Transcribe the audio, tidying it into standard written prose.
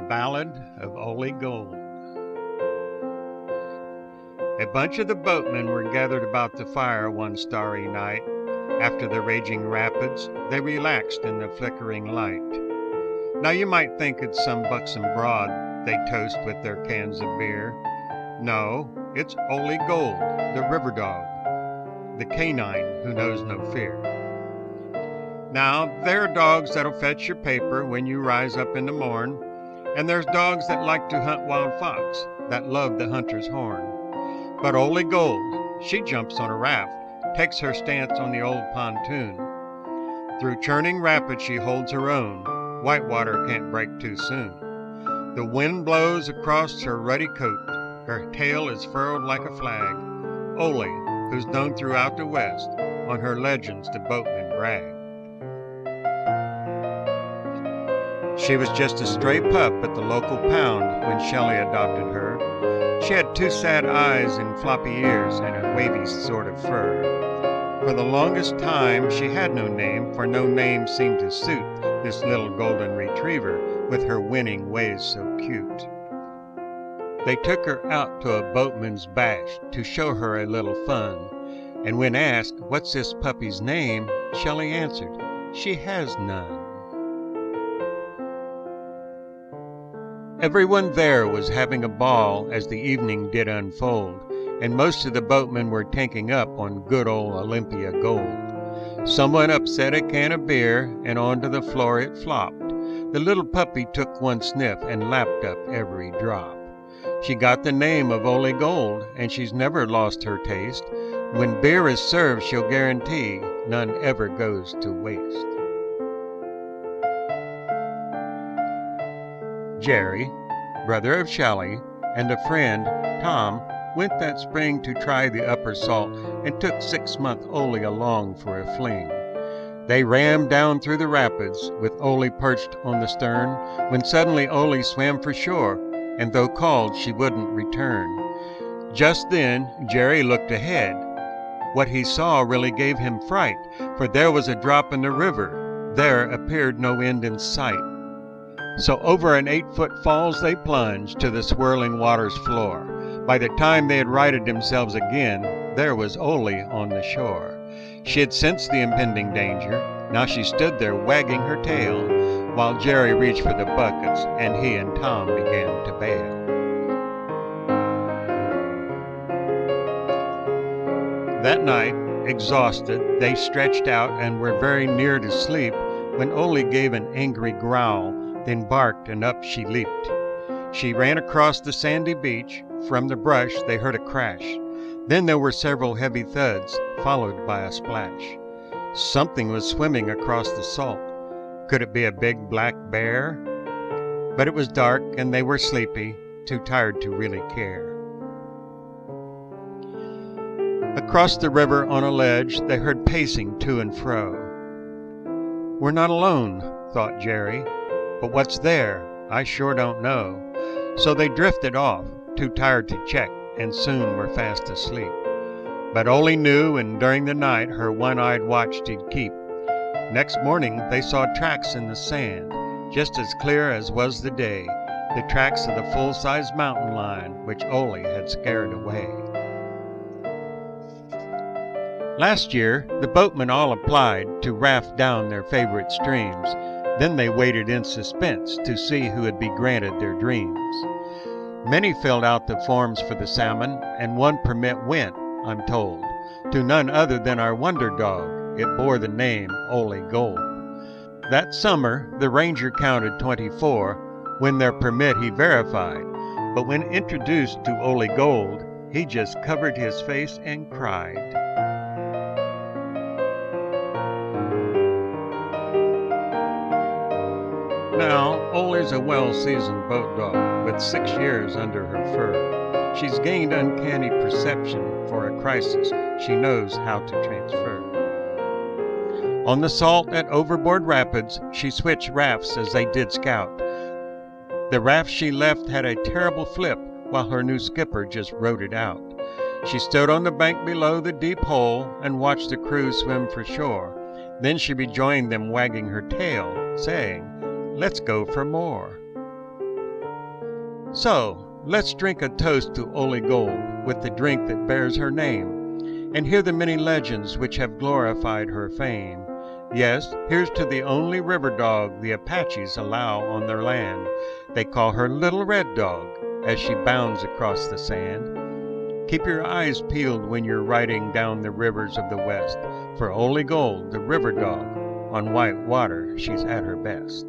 Ballad of Oly Gold. A bunch of the boatmen were gathered about the fire one starry night. After the raging rapids, they relaxed in the flickering light. Now you might think it's some buxom broad they toast with their cans of beer. No, it's Oly Gold, the river dog, the canine who knows no fear. Now, there are dogs that'll fetch your paper when you rise up in the morn, and there's dogs that like to hunt wild fox, that love the hunter's horn. But Oly Gold, she jumps on a raft, takes her stance on the old pontoon. Through churning rapids she holds her own, whitewater can't break too soon. The wind blows across her ruddy coat, her tail is furled like a flag. Oly, who's known throughout the West, on her legends the boatmen brag. She was just a stray pup at the local pound when Shelley adopted her. She had two sad eyes and floppy ears and a wavy sort of fur. For the longest time she had no name, for no name seemed to suit this little golden retriever with her winning ways so cute. They took her out to a boatman's bash to show her a little fun, and when asked, "What's this puppy's name?" Shelley answered, "She has none." Everyone there was having a ball as the evening did unfold, and most of the boatmen were tanking up on good old Olympia Gold. Someone upset a can of beer, and onto the floor it flopped. The little puppy took one sniff and lapped up every drop. She got the name of Oly Gold, and she's never lost her taste. When beer is served, she'll guarantee none ever goes to waste. Jerry, brother of Shelley, and a friend, Tom, went that spring to try the upper salt and took 6-month Oly along for a fling. They rammed down through the rapids with Oly perched on the stern, when suddenly Oly swam for shore, and though called, she wouldn't return. Just then, Jerry looked ahead. What he saw really gave him fright, for there was a drop in the river. There appeared no end in sight. So over an 8-foot falls they plunged to the swirling water's floor. By the time they had righted themselves again, there was Oly on the shore. She had sensed the impending danger. Now she stood there wagging her tail, while Jerry reached for the buckets and he and Tom began to bail. That night, exhausted, they stretched out and were very near to sleep when Oly gave an angry growl, then barked, and up she leaped. She ran across the sandy beach. From the brush they heard a crash. Then there were several heavy thuds, followed by a splash. Something was swimming across the salt. Could it be a big black bear? But it was dark and they were sleepy, too tired to really care. Across the river on a ledge they heard pacing to and fro. "We're not alone," thought Jerry. "But what's there? I sure don't know." So they drifted off, too tired to check, and soon were fast asleep. But Oly knew, and during the night her one-eyed watch did keep. Next morning they saw tracks in the sand, just as clear as was the day, the tracks of the full-size mountain lion which Oly had scared away. Last year the boatmen all applied to raft down their favorite streams. Then they waited in suspense to see who would be granted their dreams. Many filled out the forms for the salmon, and one permit went, I'm told, to none other than our wonder dog. It bore the name Oly Gold. That summer the ranger counted 24 when their permit he verified, but when introduced to Oly Gold, he just covered his face and cried. Now, Oly's a well-seasoned boat dog with 6 years under her fur. She's gained uncanny perception. For a crisis, she knows how to transfer. On the salt at Overboard Rapids, she switched rafts as they did scout. The raft she left had a terrible flip, while her new skipper just rode it out. She stood on the bank below the deep hole and watched the crew swim for shore. Then she rejoined them wagging her tail, saying, "Let's go for more." So, let's drink a toast to Oly Gold with the drink that bears her name, and hear the many legends which have glorified her fame. Yes, here's to the only river dog the Apaches allow on their land. They call her Little Red Dog as she bounds across the sand. Keep your eyes peeled when you're riding down the rivers of the West, for Oly Gold, the river dog, on white water she's at her best.